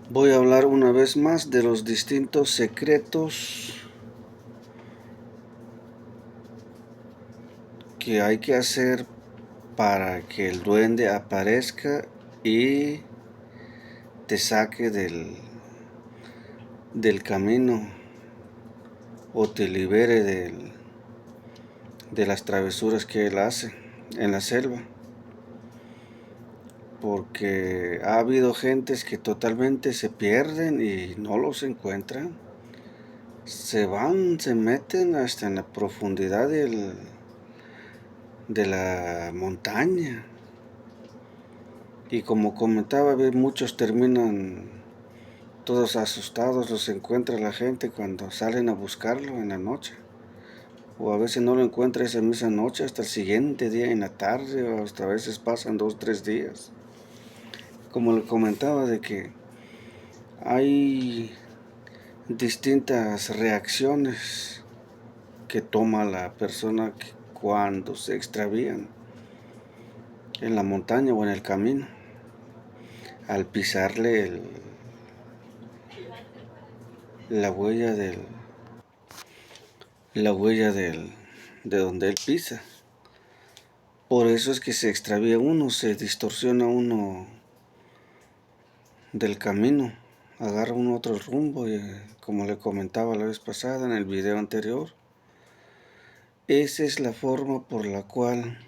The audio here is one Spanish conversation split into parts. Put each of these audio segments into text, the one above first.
Voy a hablar una vez más de los distintos secretos que hay que hacer para que el duende aparezca y te saque del camino o te libere de las travesuras que él hace en la selva. Porque ha habido gentes que totalmente se pierden y no los encuentran. Se van, se meten hasta en la profundidad de la montaña. Y como comentaba, muchos terminan todos asustados, los encuentra la gente cuando salen a buscarlo en la noche. O a veces no lo encuentra esa misma noche, hasta el siguiente día en la tarde, o hasta a veces pasan 2 o 3 días. Como le comentaba de que hay distintas reacciones que toma la persona cuando se extravían en la montaña o en el camino. Al pisarle la huella de donde él pisa. Por eso es que se extravía uno, se distorsiona uno del camino, agarra uno otro rumbo y como le comentaba la vez pasada en el video anterior, esa es la forma por la cual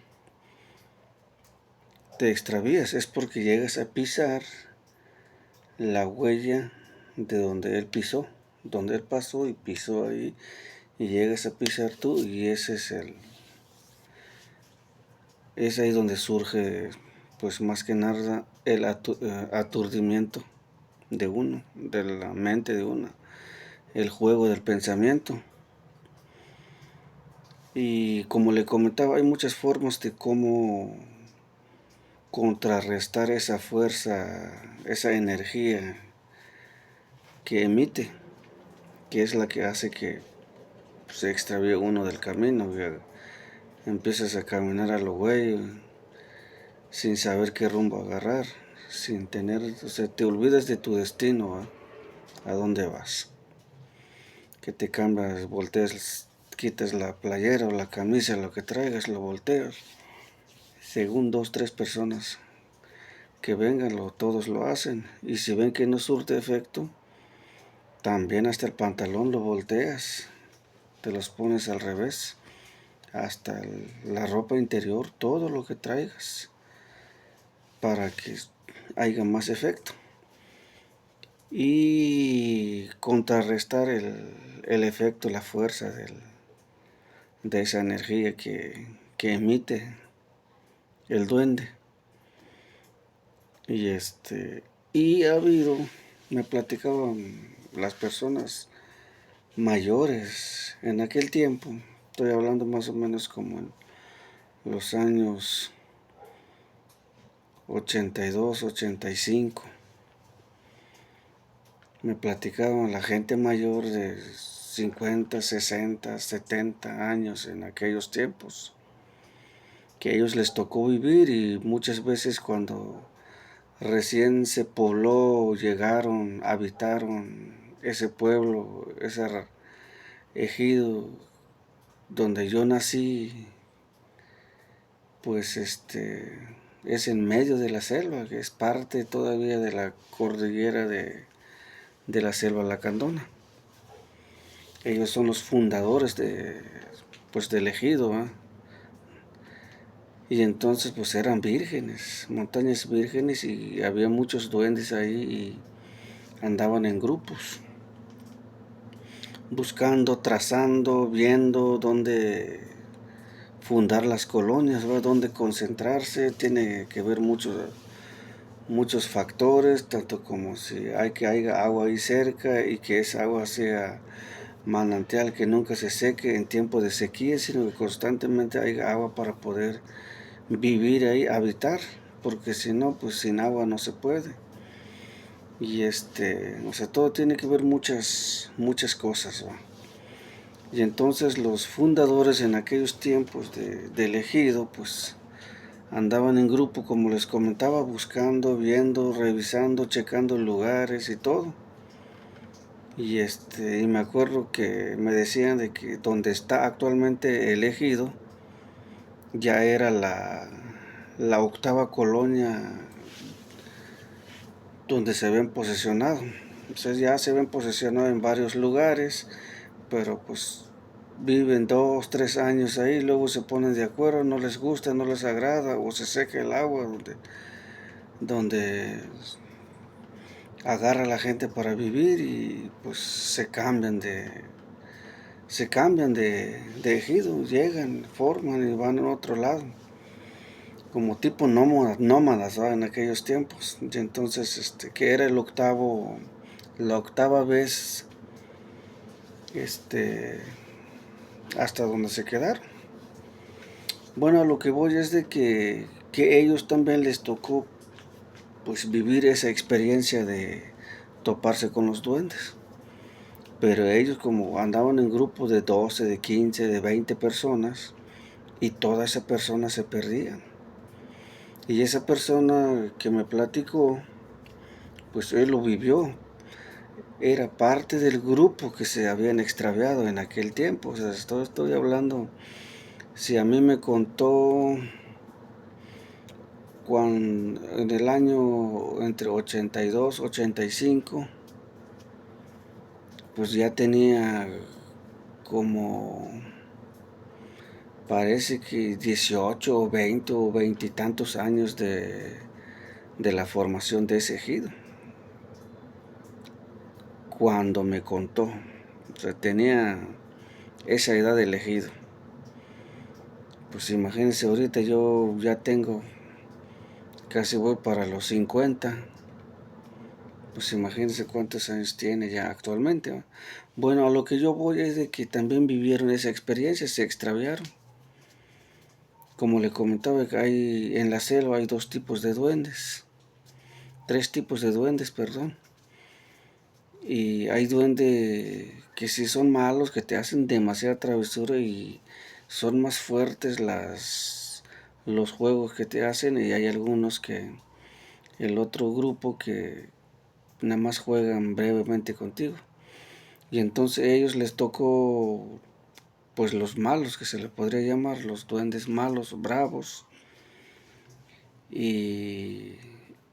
te extravías, es porque llegas a pisar la huella de donde él pisó, donde él pasó y pisó ahí, y llegas a pisar tú, y ese es ahí donde surge, pues más que nada, el aturdimiento de uno, de la mente de uno, el juego del pensamiento. Y como le comentaba, hay muchas formas de cómo contrarrestar esa fuerza, esa energía que emite, que es la que hace que se extravíe uno del camino. Empiezas a caminar a lo güey, sin saber qué rumbo agarrar, sin tener, o sea, te olvidas de tu destino, a dónde vas. Que te cambias, volteas, quitas la playera o la camisa, lo que traigas, lo volteas. Según 2, 3 personas que vengan, todos lo hacen. Y si ven que no surte efecto, también hasta el pantalón lo volteas, te los pones al revés, hasta la ropa interior, todo lo que traigas, para que haya más efecto. Y contrarrestar el efecto, la fuerza de esa energía que emite el duende. Y ha habido, me platicaban las personas mayores en aquel tiempo, estoy hablando más o menos como en los años 82, 85. Me platicaban la gente mayor de 50, 60, 70 años en aquellos tiempos, que a ellos les tocó vivir, y muchas veces cuando recién se pobló, llegaron, habitaron ese pueblo, ese ejido donde yo nací, pues es en medio de la selva, que es parte todavía de la cordillera de la selva lacandona. Ellos son los fundadores pues del ejido, ¿eh? Y entonces pues eran vírgenes, montañas vírgenes, y había muchos duendes ahí y andaban en grupos, buscando, trazando, viendo dónde fundar las colonias, ¿verdad? Dónde concentrarse. Tiene que ver muchos factores, tanto como si haya agua ahí cerca y que esa agua sea manantial que nunca se seque en tiempo de sequía, sino que constantemente haya agua para poder vivir ahí, habitar, porque si no, pues sin agua no se puede. Y o sea, todo tiene que ver muchas cosas, ¿va? Y entonces los fundadores en aquellos tiempos del ejido, pues Andaban en grupo, como les comentaba, buscando, viendo, revisando, checando lugares y todo. Y me acuerdo que me decían de que donde está actualmente el ejido ya era la octava colonia donde se ven posesionados. Entonces ya se ven posesionados en varios lugares, pero pues viven 2, 3 años ahí, luego se ponen de acuerdo, no les gusta, no les agrada, o se seca el agua donde agarra la gente para vivir y pues se cambian de ejido, llegan, forman y van a otro lado, como tipo nómadas, ¿va? En aquellos tiempos. Y entonces, que era la octava vez, hasta donde se quedaron. Bueno, a lo que voy es de que ellos también les tocó pues vivir esa experiencia de toparse con los duendes. Pero ellos como andaban en grupos de 12, de 15, de 20 personas y todas esas personas se perdían. Y esa persona que me platicó, pues él lo vivió. Era parte del grupo que se habían extraviado en aquel tiempo. O sea, estoy hablando, si a mí me contó cuando, en el año entre 82, 85, pues ya tenía como, parece que 18 o 20 o 20 y tantos años de la formación de ese ejido. Cuando me contó, o sea, tenía esa edad de ejido. Pues imagínense, ahorita yo ya tengo, casi voy para los 50. Pues imagínense cuántos años tiene ya actualmente, ¿va? Bueno, a lo que yo voy es de que también vivieron esa experiencia, se extraviaron. Como le comentaba, en la selva hay dos tipos de duendes, tres tipos de duendes, perdón. Y hay duendes que sí son malos, que te hacen demasiada travesura y son más fuertes los juegos que te hacen, y hay algunos que el otro grupo que nada más juegan brevemente contigo. Y entonces a ellos les tocó pues los malos, que se le podría llamar, los duendes malos, bravos, y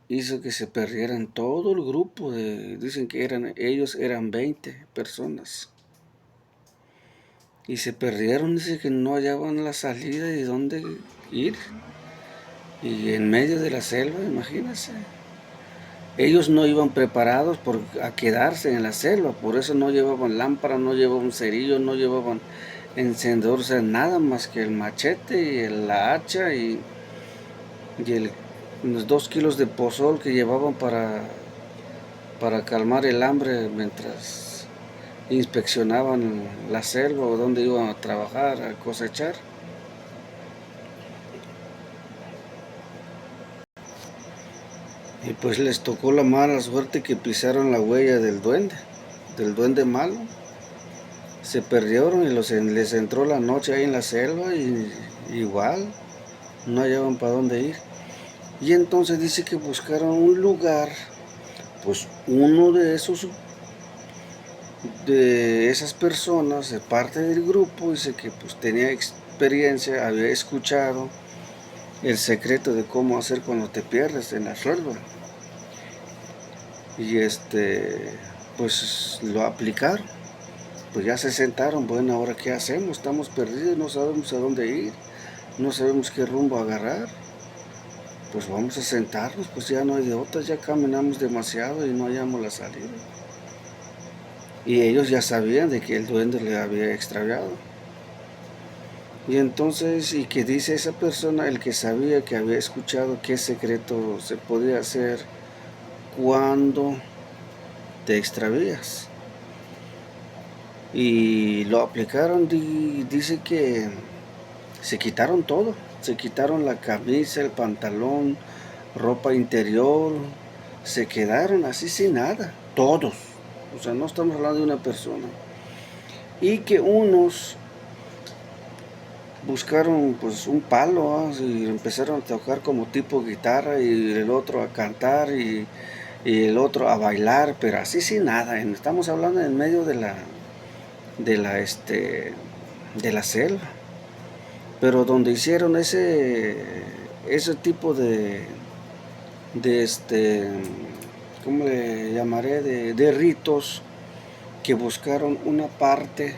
hizo que se perdieran todo el grupo dicen que ellos eran 20 personas. Y se perdieron, dice que no hallaban la salida y dónde ir. Y en medio de la selva, imagínense. Ellos no iban preparados a quedarse en la selva, por eso no llevaban lámpara, no llevaban cerillo, no llevaban encendedor, o sea, nada más que el machete y la hacha y los 2 kilos de pozol que llevaban para calmar el hambre mientras inspeccionaban la selva o donde iban a trabajar, a cosechar. Y pues les tocó la mala suerte que pisaron la huella del duende malo. Se perdieron y les entró la noche ahí en la selva y igual no hallaban para dónde ir. Y entonces dice que buscaron un lugar, pues uno de esas personas, de parte del grupo, dice que pues tenía experiencia, había escuchado el secreto de cómo hacer cuando te pierdes en la selva. Y pues lo aplicaron. Pues ya se sentaron, bueno, ahora qué hacemos, estamos perdidos, no sabemos a dónde ir, no sabemos qué rumbo agarrar. Pues vamos a sentarnos, pues ya no hay de otras, ya caminamos demasiado y no hallamos la salida. Y ellos ya sabían de que el duende le había extraviado. Y entonces, y que dice esa persona, el que sabía, que había escuchado qué secreto se podía hacer cuando te extravías. Y lo aplicaron, dice que se quitaron todo, se quitaron la camisa, el pantalón, ropa interior, se quedaron así sin nada, todos. O sea, no estamos hablando de una persona. Y que unos buscaron pues un palo, y empezaron a tocar como tipo guitarra y el otro a cantar y el otro a bailar, pero así sin nada. Estamos hablando en medio de la, este, de la selva. Pero donde hicieron ese tipo de ¿cómo le llamaré? De ritos, que buscaron una parte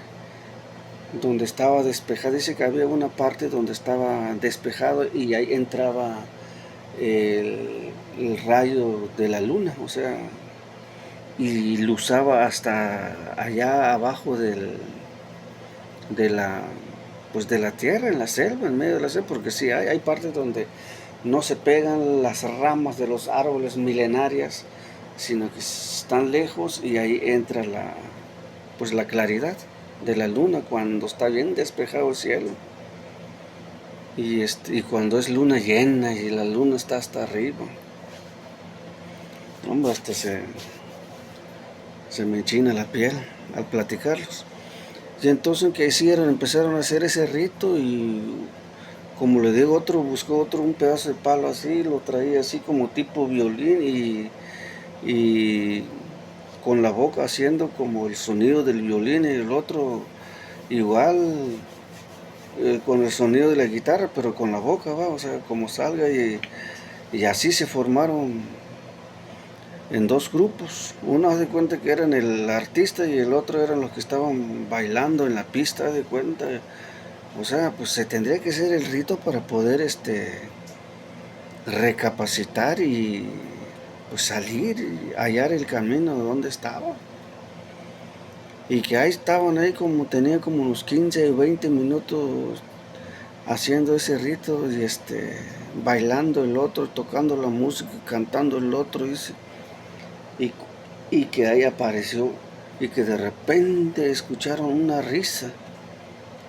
donde estaba despejado. Dice que había una parte donde estaba despejado y ahí entraba el rayo de la luna, o sea, y lo usaba hasta allá abajo de la, pues de la tierra, en la selva, en medio de la selva, porque sí, hay partes donde no se pegan las ramas de los árboles milenarias, sino que están lejos y ahí entra pues la claridad de la luna cuando está bien despejado el cielo. Y cuando es luna llena y la luna está hasta arriba, hombre, hasta se me enchina la piel al platicarlos. Y entonces, ¿qué hicieron? Empezaron a hacer ese rito y, como le digo, otro buscó un pedazo de palo así, lo traía así como tipo violín y con la boca haciendo como el sonido del violín, y el otro igual con el sonido de la guitarra, pero con la boca, va, o sea, como salga, y así se formaron en dos grupos. Uno haz de cuenta que eran el artista y el otro eran los que estaban bailando en la pista, haz de cuenta. O sea, pues se tendría que hacer el rito para poder recapacitar y pues salir y hallar el camino de donde estaba. Y que ahí estaban, ahí como tenía como unos 15 o 20 minutos haciendo ese rito y bailando el otro, tocando la música, cantando el otro, y, y que ahí apareció y que de repente escucharon una risa,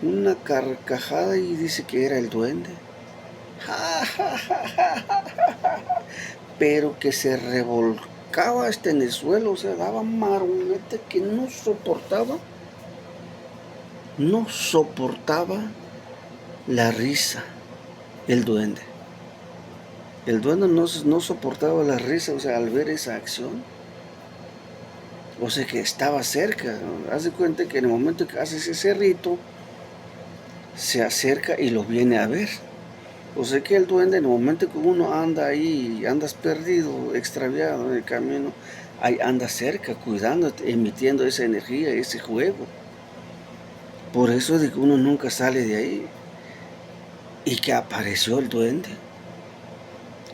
una carcajada, y dice que era el duende. Pero que se revolcaba en el suelo, o sea, daba marometa que no soportaba la risa, el duende. El duende no soportaba la risa, o sea, al ver esa acción. O sea, que estaba cerca, ¿no? Haz de cuenta que en el momento que haces ese rito, se acerca y lo viene a ver. O sea que el duende, en el momento que uno anda ahí, andas perdido, extraviado en el camino, ahí anda cerca, cuidándote, emitiendo esa energía, ese juego. Por eso es de que uno nunca sale de ahí. Y que apareció el duende,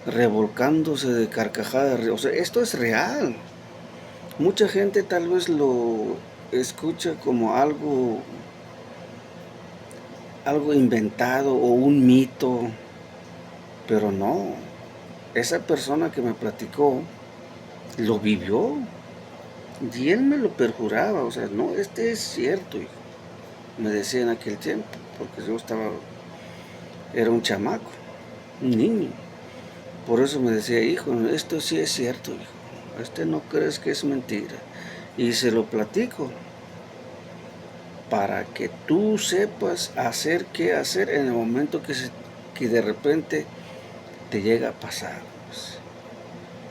revolcándose de carcajadas. O sea, esto es real. Mucha gente tal vez lo escucha como algo inventado o un mito, pero no. Esa persona que me platicó lo vivió y él me lo perjuraba, o sea, no, es cierto, hijo, me decía en aquel tiempo, porque era un chamaco, un niño. Por eso me decía, hijo, esto sí es cierto, hijo, no crees que es mentira. Y se lo platico para que tú sepas qué hacer en el momento que de repente te llega a pasar. Pues.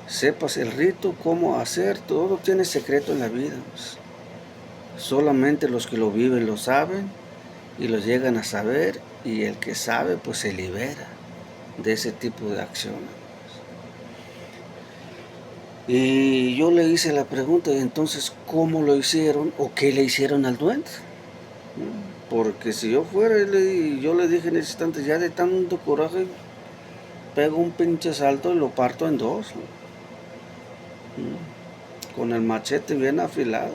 Sepas el rito, cómo hacer, todo tiene secreto en la vida. Pues. Solamente los que lo viven lo saben y lo llegan a saber, y el que sabe pues se libera de ese tipo de acciones. Y yo le hice la pregunta, y entonces, ¿cómo lo hicieron o qué le hicieron al duende? Porque si yo fuera, yo le dije en ese instante, ya de tanto coraje, pego un pinche salto y lo parto en dos. Con el machete bien afilado.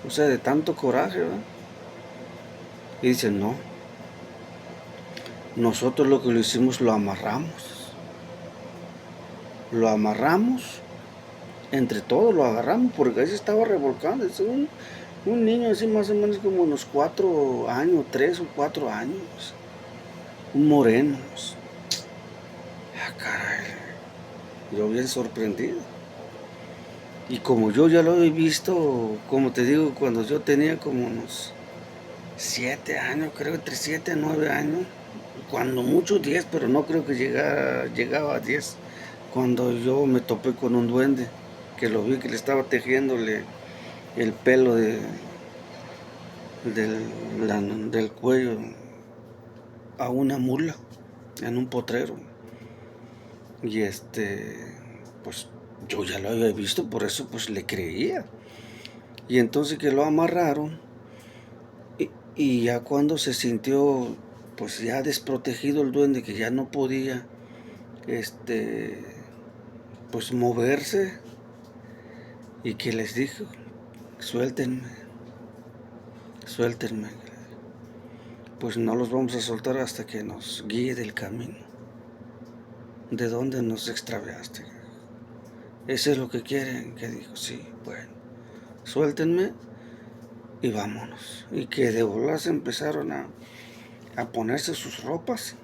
O sea, de tanto coraje, ¿verdad? Y dice, no. Nosotros lo que lo hicimos, lo amarramos. Lo amarramos. Entre todos lo agarramos, porque ahí se estaba revolcando. Es un niño así más o menos como unos 4 años, 3 o 4 años. Un moreno. Ah, caray. Yo bien sorprendido. Y como yo ya lo he visto, como te digo, cuando yo tenía como unos 7 años, creo, entre 7 y 9 años, cuando mucho 10, pero no creo que llegaba a 10, cuando yo me topé con un duende, que lo vi que le estaba tejiéndole el pelo del cuello a una mula en un potrero. Y pues yo ya lo había visto, por eso pues le creía. Y entonces que lo amarraron y ya cuando se sintió pues ya desprotegido el duende, que ya no podía pues moverse, y que les dijo, suéltenme, suéltenme, pues no los vamos a soltar hasta que nos guíe del camino, de dónde nos extraviaste. Eso es lo que quieren. Que dijo, sí, bueno, suéltenme y vámonos. Y que de volarse empezaron a ponerse sus ropas.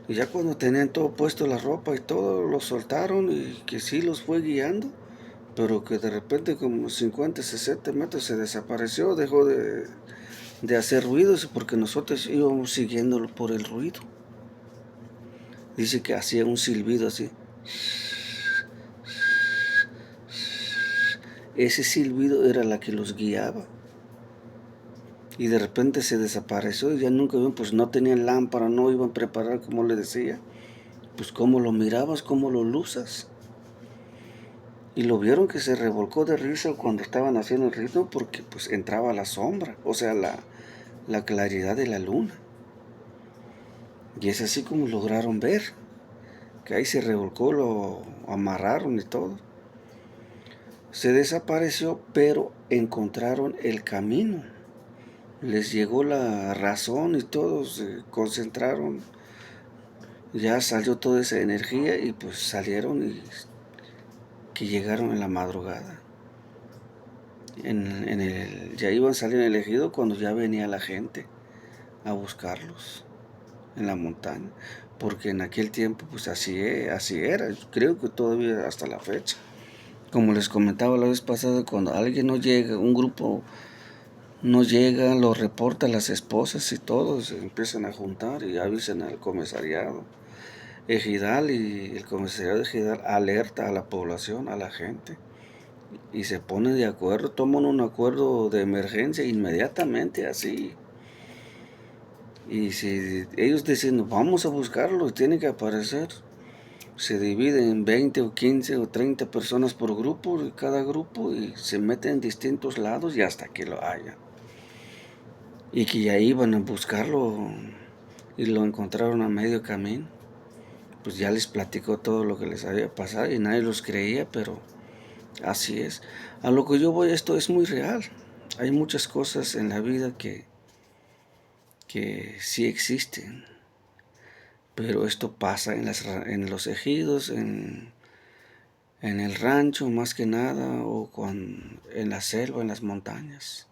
Y ya cuando tenían todo puesto, la ropa y todo, los soltaron, y que sí los fue guiando, pero que de repente como 50, 60 metros se desapareció, dejó de hacer ruidos porque nosotros íbamos siguiéndolo por el ruido. Dice que hacía un silbido así. Ese silbido era la que los guiaba. Y de repente se desapareció y ya nunca vieron, pues no tenían lámpara, no iban a preparar como le decía. Pues cómo lo mirabas, cómo lo luzas. Y lo vieron que se revolcó de risa cuando estaban haciendo el ritmo, porque pues entraba la sombra, o sea, la claridad de la luna. Y es así como lograron ver, que ahí se revolcó, lo amarraron y todo. Se desapareció, pero encontraron el camino. Les llegó la razón y todos se concentraron. Ya salió toda esa energía y pues salieron, y que llegaron en la madrugada. Ya iban a salir en el ejido cuando ya venía la gente a buscarlos en la montaña. Porque en aquel tiempo pues así era. Creo que todavía hasta la fecha. Como les comentaba la vez pasada, cuando alguien no llega, un grupo no llega, lo reporta a las esposas y todos se empiezan a juntar y avisan al comisariado ejidal, y el comisariado ejidal alerta a la población, a la gente, y se ponen de acuerdo, toman un acuerdo de emergencia inmediatamente así. Y si ellos dicen vamos a buscarlo y tiene que aparecer, se dividen en 20 o 15 o 30 personas por grupo, y cada grupo, y se meten en distintos lados y hasta que lo hayan. Y que ya iban a buscarlo y lo encontraron a medio camino. Pues ya les platicó todo lo que les había pasado y nadie los creía, pero así es. A lo que yo voy, esto es muy real. Hay muchas cosas en la vida que sí existen, pero esto pasa en los ejidos, en el rancho más que nada, o en la selva, en las montañas.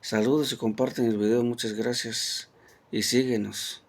Saludos y comparten el video, muchas gracias y síguenos.